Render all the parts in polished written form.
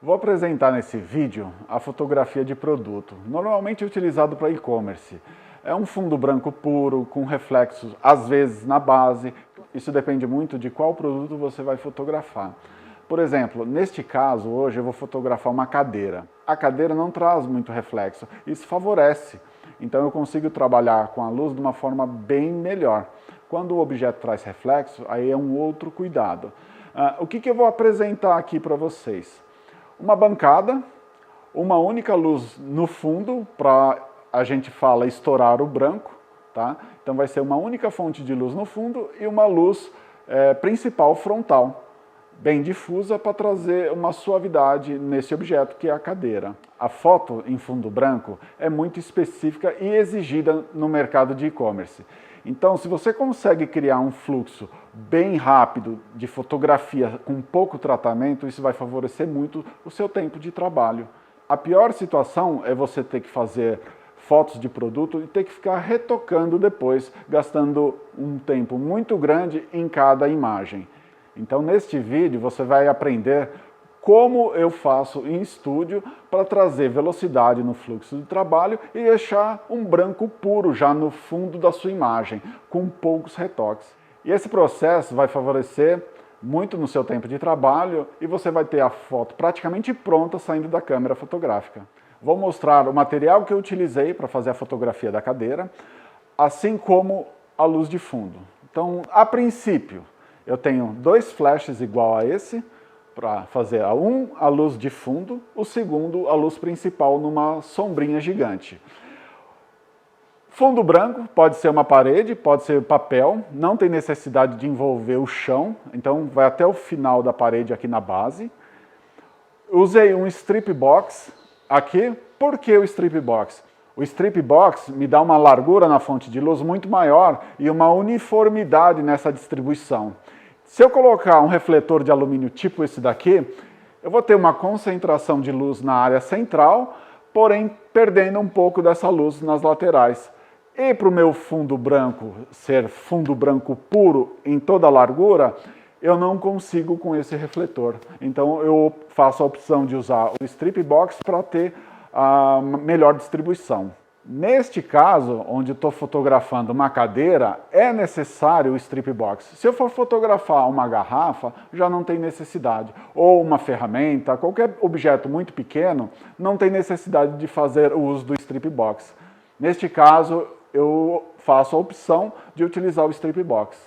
Vou apresentar nesse vídeo a fotografia de produto, normalmente utilizado para e-commerce. É um fundo branco puro, com reflexos, às vezes na base. Isso depende muito de qual produto você vai fotografar. Por exemplo, neste caso, hoje eu vou fotografar uma cadeira. A cadeira não traz muito reflexo, isso favorece. Então eu consigo trabalhar com a luz de uma forma bem melhor. Quando o objeto traz reflexo, aí é um outro cuidado. O que eu vou apresentar aqui para vocês? Uma bancada, uma única luz no fundo, para a gente fala estourar o branco, tá? Então vai ser uma única fonte de luz no fundo e uma luz principal frontal, bem difusa, para trazer uma suavidade nesse objeto que é a cadeira. A foto em fundo branco é muito específica e exigida no mercado de e-commerce. Então, se você consegue criar um fluxo bem rápido de fotografia com pouco tratamento, isso vai favorecer muito o seu tempo de trabalho. A pior situação é você ter que fazer fotos de produto e ter que ficar retocando depois, gastando um tempo muito grande em cada imagem. Então, neste vídeo, você vai aprender como eu faço em estúdio para trazer velocidade no fluxo de trabalho e deixar um branco puro já no fundo da sua imagem, com poucos retoques. E esse processo vai favorecer muito no seu tempo de trabalho e você vai ter a foto praticamente pronta saindo da câmera fotográfica. Vou mostrar o material que eu utilizei para fazer a fotografia da cadeira, assim como a luz de fundo. Então, a princípio, eu tenho dois flashes igual a esse, para fazer a luz de fundo, o segundo a luz principal numa sombrinha gigante. Fundo branco pode ser uma parede, pode ser papel, não tem necessidade de envolver o chão, então vai até o final da parede aqui na base. Usei um strip box aqui. Por que o strip box? O strip box me dá uma largura na fonte de luz muito maior e uma uniformidade nessa distribuição. Se eu colocar um refletor de alumínio tipo esse daqui, eu vou ter uma concentração de luz na área central, porém perdendo um pouco dessa luz nas laterais. E para o meu fundo branco ser fundo branco puro em toda a largura, eu não consigo com esse refletor. Então eu faço a opção de usar o strip box para ter a melhor distribuição. Neste caso, onde estou fotografando uma cadeira, é necessário o strip box. Se eu for fotografar uma garrafa, já não tem necessidade. Ou uma ferramenta, qualquer objeto muito pequeno, não tem necessidade de fazer o uso do strip box. Neste caso, eu faço a opção de utilizar o strip box.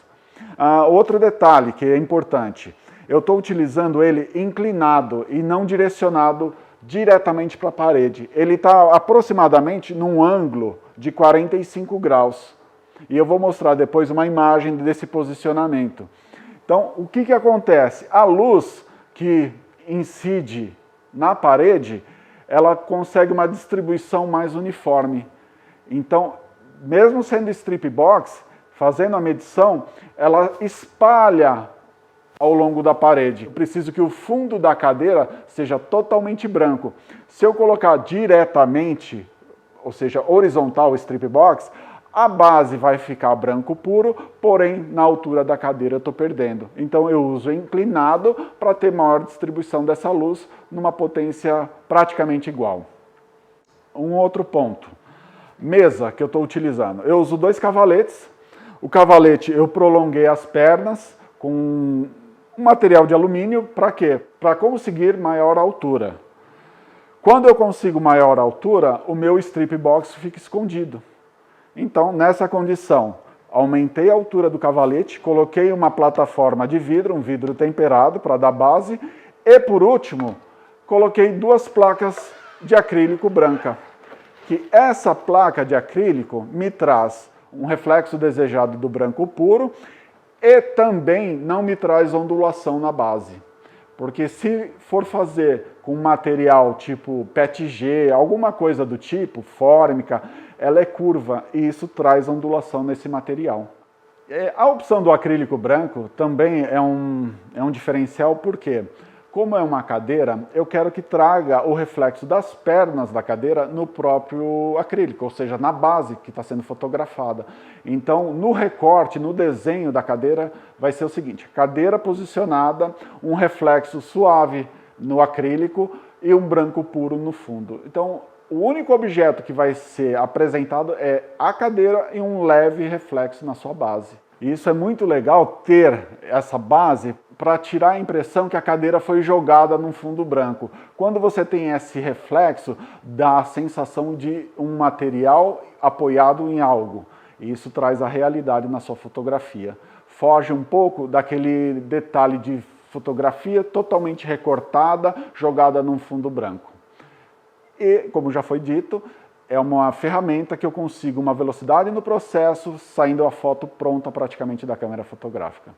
Outro detalhe que é importante, eu estou utilizando ele inclinado e não direcionado diretamente para a parede. Ele está aproximadamente num ângulo de 45 graus. E eu vou mostrar depois uma imagem desse posicionamento. Então, o que acontece? A luz que incide na parede, ela consegue uma distribuição mais uniforme. Então, mesmo sendo strip box, fazendo a medição, ela espalha ao longo da parede. Eu preciso que o fundo da cadeira seja totalmente branco. Se eu colocar diretamente, ou seja, horizontal o strip box, a base vai ficar branco puro, porém na altura da cadeira eu estou perdendo. Então eu uso inclinado para ter maior distribuição dessa luz numa potência praticamente igual. Um outro ponto, mesa que eu estou utilizando. Eu uso dois cavaletes. O cavalete eu prolonguei as pernas com um material de alumínio, para quê? Para conseguir maior altura. Quando eu consigo maior altura, o meu strip box fica escondido. Então, nessa condição, aumentei a altura do cavalete, coloquei uma plataforma de vidro, um vidro temperado para dar base, e por último, coloquei duas placas de acrílico branca. Que essa placa de acrílico me traz um reflexo desejado do branco puro, e também não me traz ondulação na base. Porque se for fazer com material tipo PETG, alguma coisa do tipo, fórmica, ela é curva e isso traz ondulação nesse material. A opção do acrílico branco também é um diferencial, porque como é uma cadeira, eu quero que traga o reflexo das pernas da cadeira no próprio acrílico, ou seja, na base que está sendo fotografada. Então, no recorte, no desenho da cadeira, vai ser o seguinte: cadeira posicionada, um reflexo suave no acrílico e um branco puro no fundo. Então, o único objeto que vai ser apresentado é a cadeira e um leve reflexo na sua base. E isso é muito legal ter essa base para tirar a impressão que a cadeira foi jogada num fundo branco. Quando você tem esse reflexo, dá a sensação de um material apoiado em algo. E isso traz a realidade na sua fotografia. Foge um pouco daquele detalhe de fotografia totalmente recortada, jogada num fundo branco. E, como já foi dito, é uma ferramenta que eu consigo uma velocidade no processo, saindo a foto pronta praticamente da câmera fotográfica.